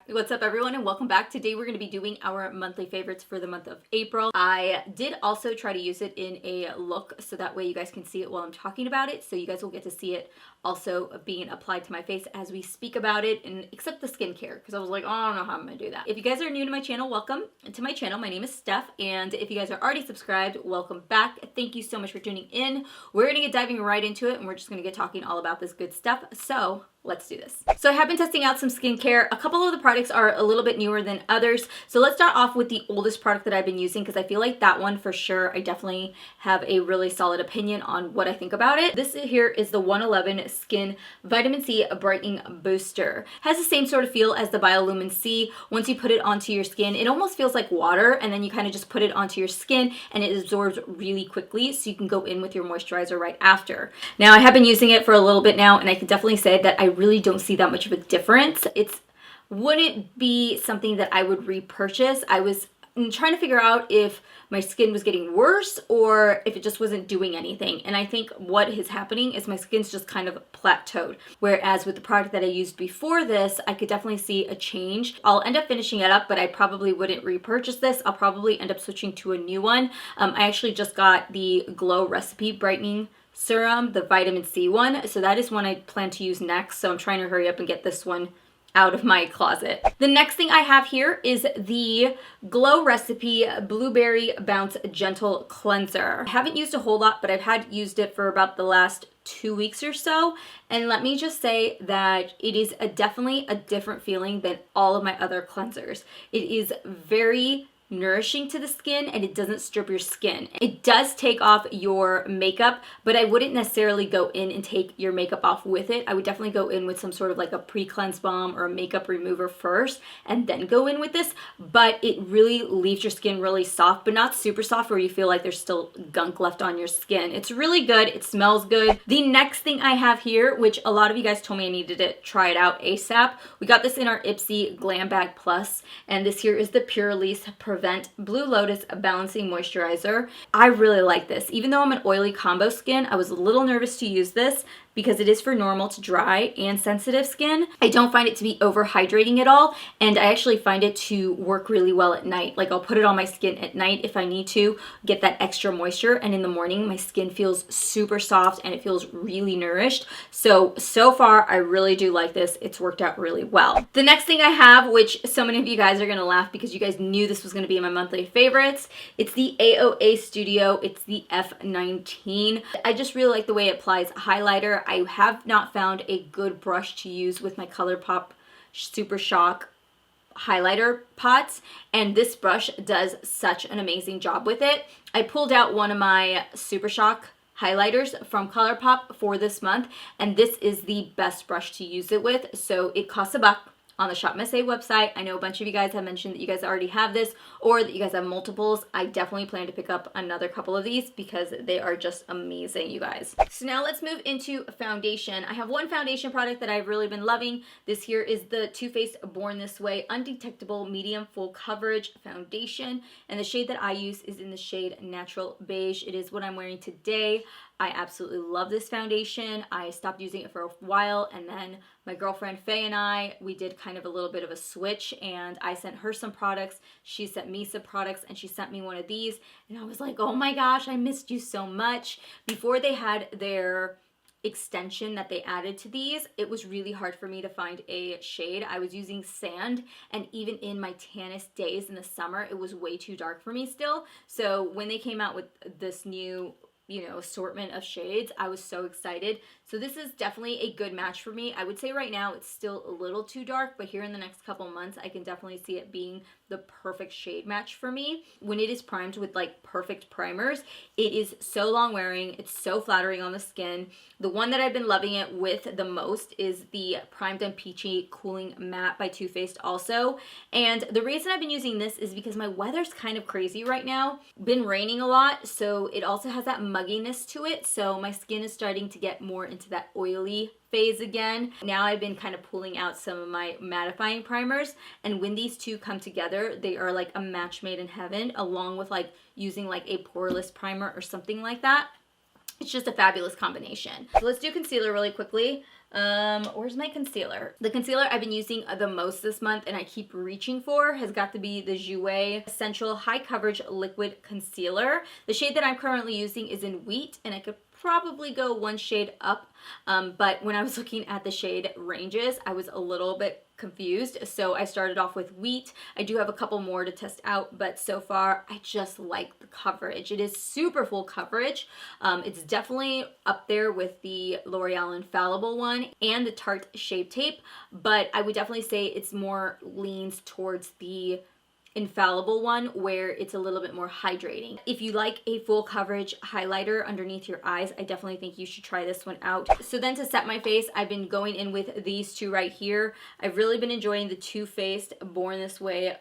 What's up everyone and welcome back. Today we're going to be doing our monthly favorites for the month of April. I did also try to use it in a look so that way you guys can see it while I'm talking about it. So you guys will get to see it also being applied to my face as we speak about it, and except the skincare because I was like, oh, I don't know how I'm going to do that. If you guys are new to my channel, welcome to my channel. My name is Steph, and if you guys are already subscribed, welcome back. Thank you so much for tuning in. We're going to get diving right into it and we're just going to get talking all about this good stuff. So let's do this. So I have been testing out some skincare. A couple of the products are a little bit newer than others. So let's start off with the oldest product that I've been using because I feel like that one for sure, I definitely have a really solid opinion on what I think about it. This here is the 111 Skin Vitamin C Brightening Booster. Has the same sort of feel as the Biolumin C. Once you put it onto your skin, it almost feels like water, and then you kind of just put it onto your skin and it absorbs really quickly so you can go in with your moisturizer right after. Now I have been using it for a little bit now and I can definitely say that I really don't see that much of a difference. It wouldn't be something that I would repurchase. I was trying to figure out if my skin was getting worse or if it just wasn't doing anything. And I think what is happening is my skin's just kind of plateaued. Whereas with the product that I used before this, I could definitely see a change. I'll end up finishing it up, but I probably wouldn't repurchase this. I'll probably end up switching to a new one. I actually just got the Glow Recipe Brightening Serum, the Vitamin C one. So that is one I plan to use next. So I'm trying to hurry up and get this one out of my closet. The next thing I have here is the Glow Recipe Blueberry Bounce Gentle Cleanser. I haven't used a whole lot, but I've used it for about the last 2 weeks or so. And let me just say that it is definitely a different feeling than all of my other cleansers. It is very nourishing to the skin and it doesn't strip your skin. It does take off your makeup, but I wouldn't necessarily go in and take your makeup off with it. I would definitely go in with some sort of like a pre-cleanse balm or a makeup remover first and then go in with this, but it really leaves your skin really soft, but not super soft where you feel like there's still gunk left on your skin. It's really good. It smells good. The next thing I have here, which a lot of you guys told me I needed to try it out ASAP. We got this in our Ipsy Glam Bag Plus, and this here is the PURLISSE Prevent Blue Lotus Balancing Moisturizer. I really like this. Even though I'm an oily combo skin, I was a little nervous to use this because it is for normal to dry and sensitive skin. I don't find it to be overhydrating at all, and I actually find it to work really well at night. Like I'll put it on my skin at night if I need to get that extra moisture, and in the morning my skin feels super soft and it feels really nourished. So far I really do like this. It's worked out really well. The next thing I have, which so many of you guys are gonna laugh because you guys knew this was gonna be in my monthly favorites, it's the AOA Studio. It's the F19. I just really like the way it applies highlighter. I have not found a good brush to use with my ColourPop Super Shock highlighter pots, and this brush does such an amazing job with it. I pulled out one of my Super Shock highlighters from ColourPop for this month, and this is the best brush to use it with. So it costs $1 on the SHOPMISSA website. I know a bunch of you guys have mentioned that you guys already have this or that you guys have multiples. I definitely plan to pick up another couple of these because they are just amazing, you guys. So now let's move into foundation. I have one foundation product that I've really been loving. This here is the Too Faced Born This Way Undetectable Medium Full Coverage Foundation, and the shade that I use is in the shade Natural Beige. It is what I'm wearing today. I absolutely love this foundation. I stopped using it for a while, and then my girlfriend Faye and we did kind of a little bit of a switch, and I sent her some products. She sent me some products, and she sent me one of these, and I was like, oh my gosh, I missed you so much. Before they had their extension that they added to these, it was really hard for me to find a shade. I was using sand, and even in my tannest days in the summer, it was way too dark for me still. So when they came out with this new assortment of shades, I was so excited. So this is definitely a good match for me. I would say right now it's still a little too dark, but here in the next couple months, I can definitely see it being the perfect shade match for me. When it is primed with like perfect primers, it is so long wearing. It's so flattering on the skin. The one that I've been loving it with the most is the Primed and Peachy Cooling Matte by Too Faced also. And the reason I've been using this is because my weather's kind of crazy right now. Been raining a lot, so it also has that mugginess to it. So my skin is starting to get more into that oily phase again. Now I've been kind of pulling out some of my mattifying primers, and when these two come together, they are like a match made in heaven, along with like using like a poreless primer or something like that. It's just a fabulous combination. So let's do concealer really quickly. Where's my concealer? The concealer I've been using the most this month and I keep reaching for has got to be the JOUER Essential High Coverage Liquid Concealer. The shade that I'm currently using is in Wheat, and I could probably go one shade up, but when I was looking at the shade ranges, I was a little bit confused, so I started off with Wheat. I do have a couple more to test out, but so far I just like the coverage. It is super full coverage. It's definitely up there with the L'Oreal Infallible one and the Tarte Shape Tape, but I would definitely say it's more leans towards the Infallible one, where it's a little bit more hydrating. If you like a full coverage highlighter underneath your eyes, I definitely think you should try this one out. So then to set my face, I've been going in with these two right here. I've really been enjoying the Too Faced Born This Way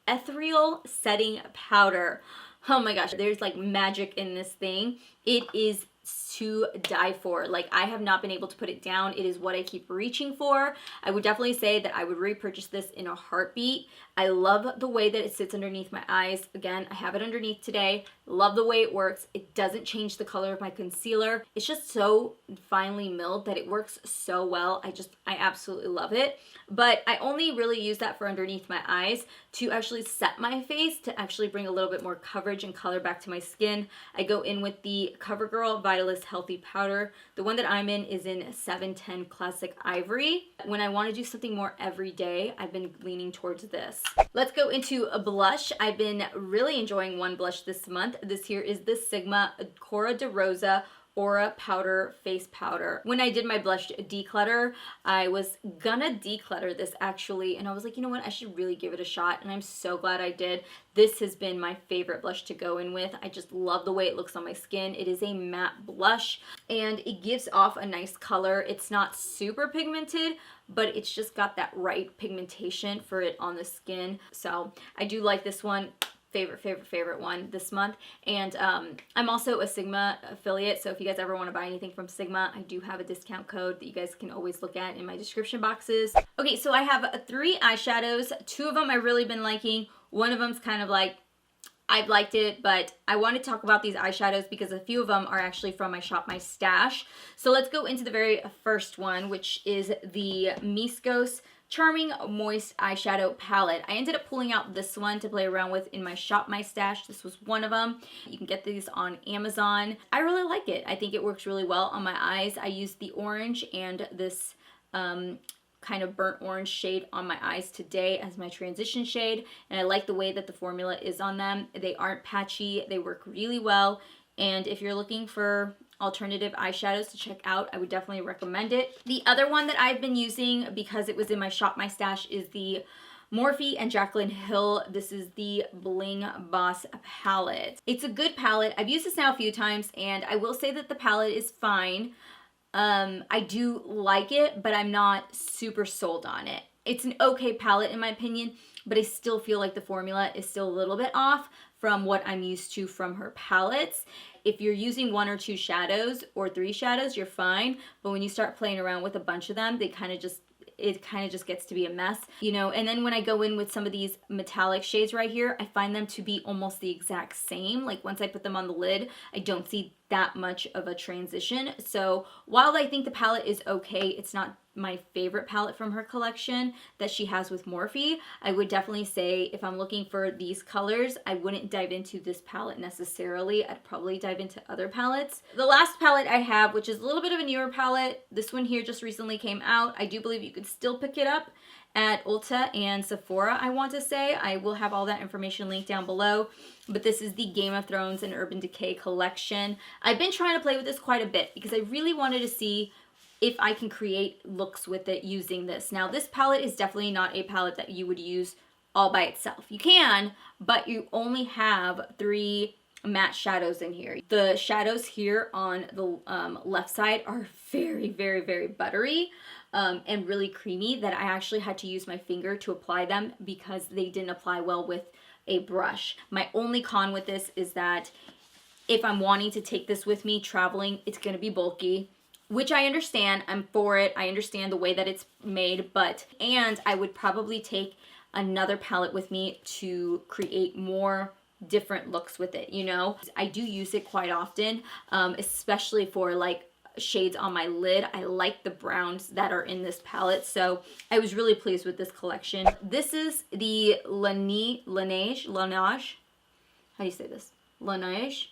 Ethereal Setting Powder. Oh my gosh, there's like magic in this thing. It is to die for. Like, I have not been able to put it down. It is what I keep reaching for. I would definitely say that I would repurchase this in a heartbeat. I love the way that it sits underneath my eyes. Again, I have it underneath today. Love the way it works. It doesn't change the color of my concealer. It's just so finely milled that it works so well. I absolutely love it. But I only really use that for underneath my eyes to actually set my face, to actually bring a little bit more coverage and color back to my skin. I go in with the CoverGirl Vitalist Healthy Powder. The one that I'm in is in 710 Classic Ivory. When I want to do something more everyday, I've been leaning towards this. Let's go into a blush. I've been really enjoying one blush this month. This here is the Sigma CORA de Rosa Aura Powder Face Powder. When I did my blush declutter, I was gonna declutter this actually, and I was like, you know what, I should really give it a shot, and I'm so glad I did. This has been my favorite blush to go in with. I just love the way it looks on my skin. It is a matte blush, and it gives off a nice color. It's not super pigmented, but it's just got that right pigmentation for it on the skin. So I do like this one. Favorite one this month. And I'm also a Sigma affiliate, so if you guys ever want to buy anything from Sigma, I do have a discount code that you guys can always look at in my description boxes. Okay, so I have 3 eyeshadows. 2 of them I've really been liking. One of them's kind of like, I've liked it, but I want to talk about these eyeshadows because a few of them are actually from my Shop My Stash. So let's go into the very first one, which is the MISKOS Charming Moist Eyeshadow Palette. I ended up pulling out this one to play around with in my Shop My Stash. This was one of them. You can get these on Amazon. I really like it. I think it works really well on my eyes. I used the orange and this kind of burnt orange shade on my eyes today as my transition shade, and I like the way that the formula is on them. They aren't patchy. They work really well, and if you're looking for alternative eyeshadows to check out, I would definitely recommend it. The other one that I've been using because it was in my Shop My Stash is the Morphe and JACLYN Hill. This is the Bling Boss palette. It's a good palette. I've used this now a few times, and I will say that the palette is fine. I do like it, but I'm not super sold on it. It's an okay palette in my opinion, but I still feel like the formula is still a little bit off from what I'm used to from her palettes. If you're using 1 or 2 shadows or 3 shadows, you're fine. But when you start playing around with a bunch of them, it kind of just gets to be a mess, you know. And then when I go in with some of these metallic shades right here, I find them to be almost the exact same. Like once I put them on the lid, I don't see that much of a transition. So while I think the palette is okay, it's not my favorite palette from her collection that she has with Morphe. I would definitely say if I'm looking for these colors, I wouldn't dive into this palette necessarily. I'd probably dive into other palettes. The last palette I have, which is a little bit of a newer palette, this one here just recently came out. I do believe you could still pick it up at Ulta and Sephora, I want to say. I will have all that information linked down below. But this is the Game of Thrones and Urban Decay collection. I've been trying to play with this quite a bit because I really wanted to see if I can create looks with it using this. Now, this palette is definitely not a palette that you would use all by itself. You can, but you only have 3 matte shadows in here. The shadows here on the left side are very, very, very buttery and really creamy that I actually had to use my finger to apply them because they didn't apply well with a brush. My only con with this is that if I'm wanting to take this with me traveling, it's going to be bulky, which I understand. I'm for it. I understand the way that it's made, and I would probably take another palette with me to create more different looks with it, you know. I do use it quite often, especially for like shades on my lid. I like the browns that are in this palette, so I was really pleased with this collection. This is the LANIEGE. How do you say this? LANIEGE.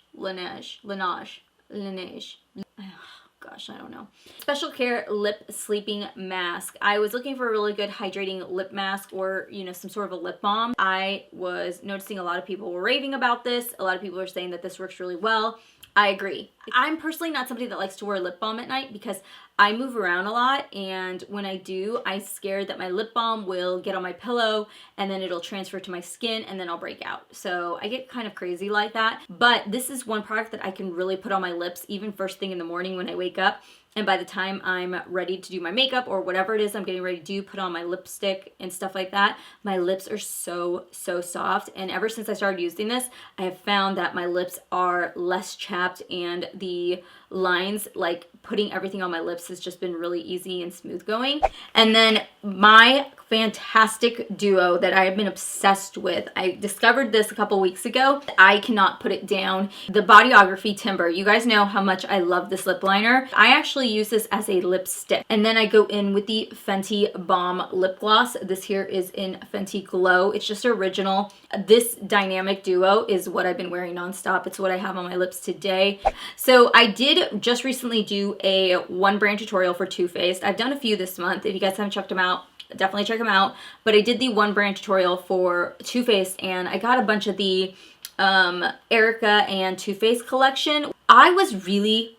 Gosh, I don't know. Special Care Lip Sleeping Mask. I was looking for a really good hydrating lip mask, or, you know, some sort of a lip balm. I was noticing a lot of people were raving about this. A lot of people are saying that this works really well. I agree. I'm personally not somebody that likes to wear lip balm at night because I move around a lot, and when I do, I'm scared that my lip balm will get on my pillow and then it'll transfer to my skin and then I'll break out. So I get kind of crazy like that. But this is one product that I can really put on my lips even first thing in the morning when I wake up. And by the time I'm ready to do my makeup or whatever it is I'm getting ready to do, put on my lipstick and stuff like that, my lips are so soft. And ever since I started using this, I have found that my lips are less chapped, and the lines, like putting everything on my lips, has just been really easy and smooth going. And then my fantastic duo that I have been obsessed with, I discovered this a couple weeks ago. I cannot put it down. The Bodyography Timber. You guys know how much I love this lip liner. I actually use this as a lipstick, and then I go in with the Fenty Balm lip gloss. This here is in Fenty Glow. It's just original. This dynamic duo is what I've been wearing nonstop. It's what I have on my lips today. So I did just recently do a one brand tutorial for Too Faced. I've done a few this month. If you guys haven't checked them out, definitely check them out. But I did the one brand tutorial for Too Faced, and I got a bunch of the Erica and Too Faced collection. I was really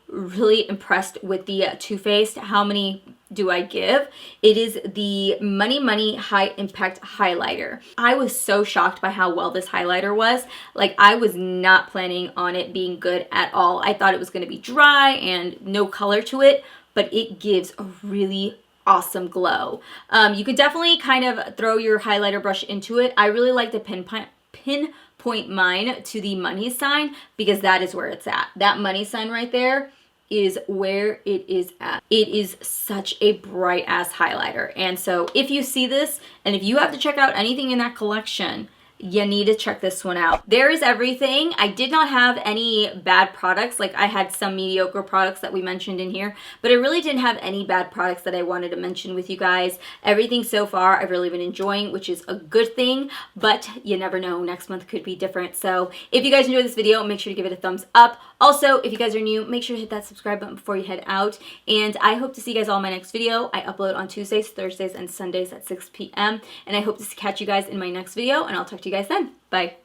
impressed with the Too Faced. How many do I give? It is the Money High Impact Highlighter. I was so shocked by how well this highlighter was. Like, I was not planning on it being good at all. I thought it was going to be dry and no color to it, but it gives a really awesome glow. You could definitely kind of throw your highlighter brush into it. I really like to pinpoint mine to the money sign because that is where it's at. That money sign right there is where it is at. It is such a bright ass highlighter. And so if you see this and if you have to check out anything in that collection, you need to check this one out. There is everything. I did not have any bad products. Like, I had some mediocre products that we mentioned in here, but I really didn't have any bad products that I wanted to mention with you guys. Everything so far I've really been enjoying, which is a good thing, but you never know. Next month could be different. So if you guys enjoyed this video, make sure to give it a thumbs up. Also, if you guys are new, make sure to hit that subscribe button before you head out. And I hope to see you guys all in my next video. I upload on Tuesdays, Thursdays, and Sundays at 6 p.m. And I hope to catch you guys in my next video, and I'll talk to you guys then. Bye.